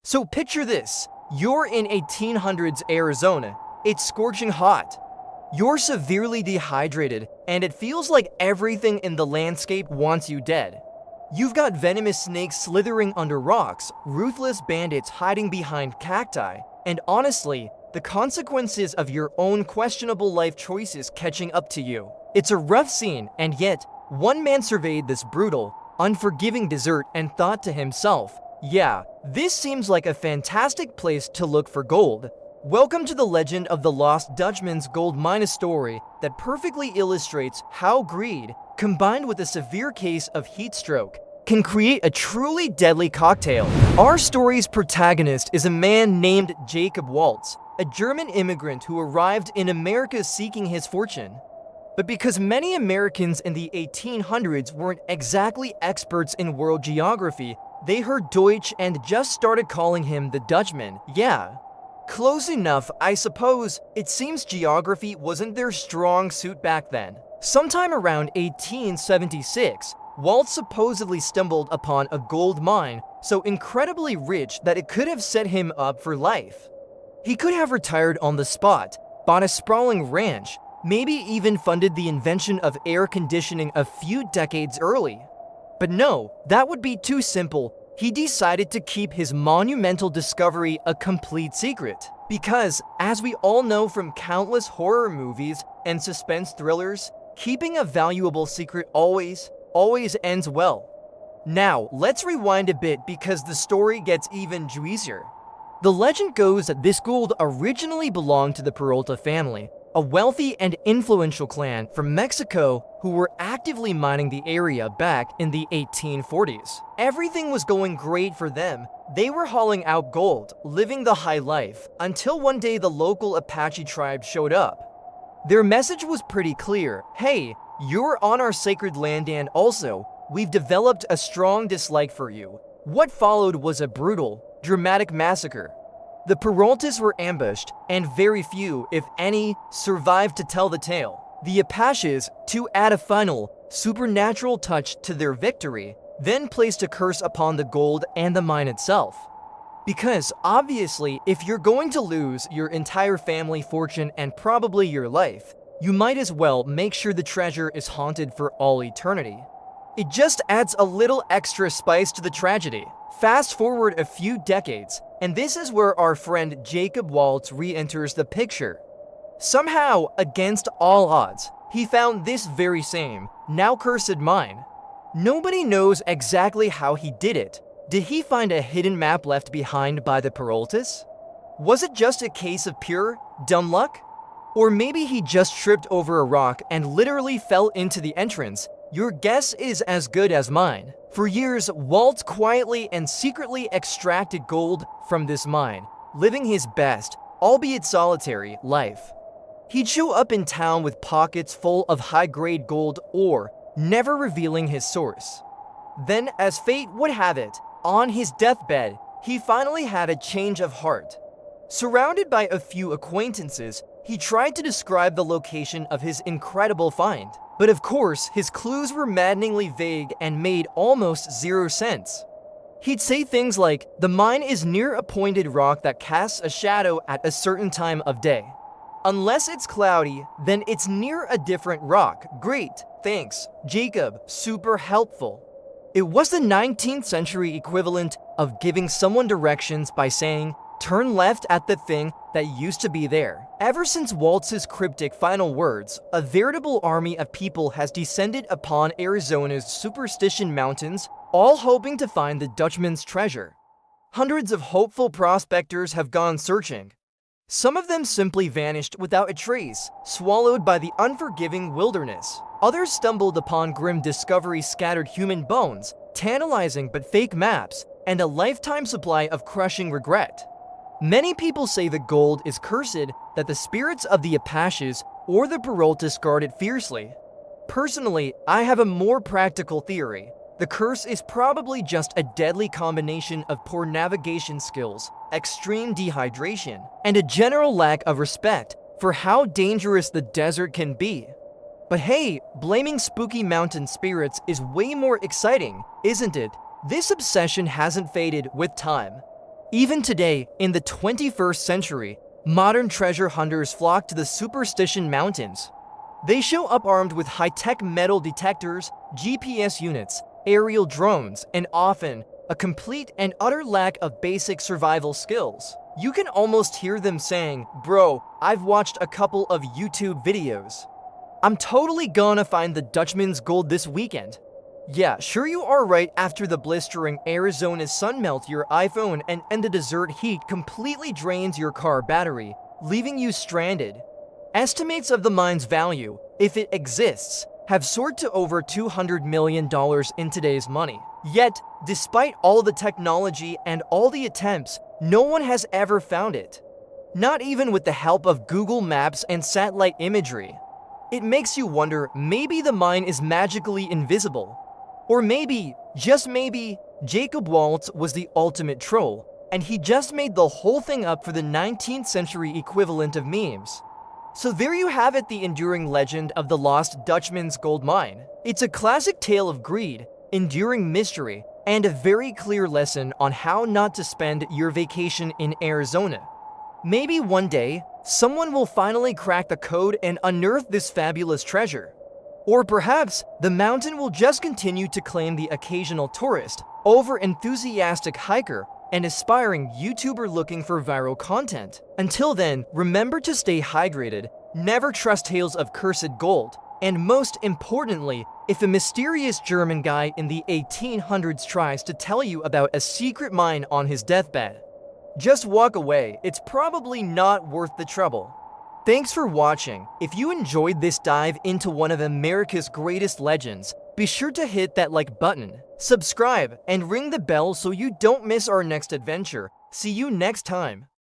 So picture this. You're in 1800s Arizona. It's scorching hot. You're severely dehydrated, and it feels like everything in the landscape wants you dead. You've got venomous snakes slithering under rocks, ruthless bandits hiding behind cacti, and honestly, the consequences of your own questionable life choices catching up to you. It's a rough scene, and yet, one man surveyed this brutal, unforgiving desert and thought to himself, yeah, this seems like a fantastic place to look for gold. Welcome to the legend of the lost Dutchman's gold mine, a story that perfectly illustrates how greed, combined with a severe case of heat stroke, can create a truly deadly cocktail. Our story's protagonist is a man named Jacob Waltz, a German immigrant who arrived in America seeking his fortune. But because many Americans in the 1800s weren't exactly experts in world geography, they heard Deutsch and just started calling him the Dutchman. Yeah, close enough, I suppose. It seems geography wasn't their strong suit back then. Sometime around 1876, Waltz supposedly stumbled upon a gold mine so incredibly rich that it could have set him up for life. He could have retired on the spot, bought a sprawling ranch, maybe even funded the invention of air conditioning a few decades early. But no, that would be too simple. He decided to keep his monumental discovery a complete secret. Because, as we all know from countless horror movies and suspense thrillers, keeping a valuable secret always ends well. Now, let's rewind a bit because the story gets even juicier. The legend goes that this gold originally belonged to the Peralta family, a wealthy and influential clan from Mexico who were actively mining the area back in the 1840s. Everything was going great for them. They were hauling out gold, living the high life, until one day the local Apache tribe showed up. Their message was pretty clear. Hey, you're on our sacred land, and also, we've developed a strong dislike for you. What followed was a brutal, dramatic massacre. The Peraltas were ambushed, and very few, if any, survived to tell the tale. The Apaches, to add a final, supernatural touch to their victory, then placed a curse upon the gold and the mine itself. Because, obviously, if you're going to lose your entire family fortune and probably your life, you might as well make sure the treasure is haunted for all eternity. It just adds a little extra spice to the tragedy. Fast forward a few decades, and this is where our friend Jacob Waltz re-enters the picture. Somehow, against all odds, he found this very same, now cursed mine. Nobody knows exactly how he did it. Did he find a hidden map left behind by the Peraltas? Was it just a case of pure, dumb luck? Or maybe he just tripped over a rock and literally fell into the entrance. Your guess is as good as mine. For years, Waltz quietly and secretly extracted gold from this mine, living his best, albeit solitary, life. He'd show up in town with pockets full of high-grade gold ore, never revealing his source. Then, as fate would have it, on his deathbed, he finally had a change of heart. Surrounded by a few acquaintances, he tried to describe the location of his incredible find. But of course, his clues were maddeningly vague and made almost zero sense. He'd say things like, the mine is near a pointed rock that casts a shadow at a certain time of day. Unless it's cloudy, then it's near a different rock. Great, thanks, Jacob, super helpful. It was the 19th century equivalent of giving someone directions by saying, turn left at the thing that used to be there. Ever since Waltz's cryptic final words, a veritable army of people has descended upon Arizona's Superstition Mountains, all hoping to find the Dutchman's treasure. Hundreds of hopeful prospectors have gone searching. Some of them simply vanished without a trace, swallowed by the unforgiving wilderness. Others stumbled upon grim discoveries, scattered human bones, tantalizing but fake maps, and a lifetime supply of crushing regret. Many people say the gold is cursed, that the spirits of the Apaches or the Peraltas guard it fiercely. Personally, I have a more practical theory. The curse is probably just a deadly combination of poor navigation skills, extreme dehydration, and a general lack of respect for how dangerous the desert can be. But hey, blaming spooky mountain spirits is way more exciting, isn't it? This obsession hasn't faded with time. Even today, in the 21st century, modern treasure hunters flock to the Superstition Mountains. They show up armed with high-tech metal detectors, GPS units, aerial drones, and often a complete and utter lack of basic survival skills. You can almost hear them saying, "Bro, I've watched a couple of YouTube videos. I'm totally gonna find the Dutchman's gold this weekend." Yeah, sure you are right. After the blistering Arizona sun melt your iPhone and the desert heat completely drains your car battery, leaving you stranded. Estimates of the mine's value, if it exists, have soared to over $200 million in today's money. Yet, despite all the technology and all the attempts, no one has ever found it. Not even with the help of Google Maps and satellite imagery. It makes you wonder, maybe the mine is magically invisible. Or maybe, just maybe, Jacob Waltz was the ultimate troll, and he just made the whole thing up for the 19th century equivalent of memes. So there you have it, the enduring legend of the lost Dutchman's gold mine. It's a classic tale of greed, enduring mystery, and a very clear lesson on how not to spend your vacation in Arizona. Maybe one day, someone will finally crack the code and unearth this fabulous treasure. Or perhaps, the mountain will just continue to claim the occasional tourist, over-enthusiastic hiker, and aspiring YouTuber looking for viral content. Until then, remember to stay hydrated, never trust tales of cursed gold, and most importantly, if a mysterious German guy in the 1800s tries to tell you about a secret mine on his deathbed, just walk away. It's probably not worth the trouble. Thanks for watching. If you enjoyed this dive into one of America's greatest legends, be sure to hit that like button, subscribe, and ring the bell so you don't miss our next adventure. See you next time.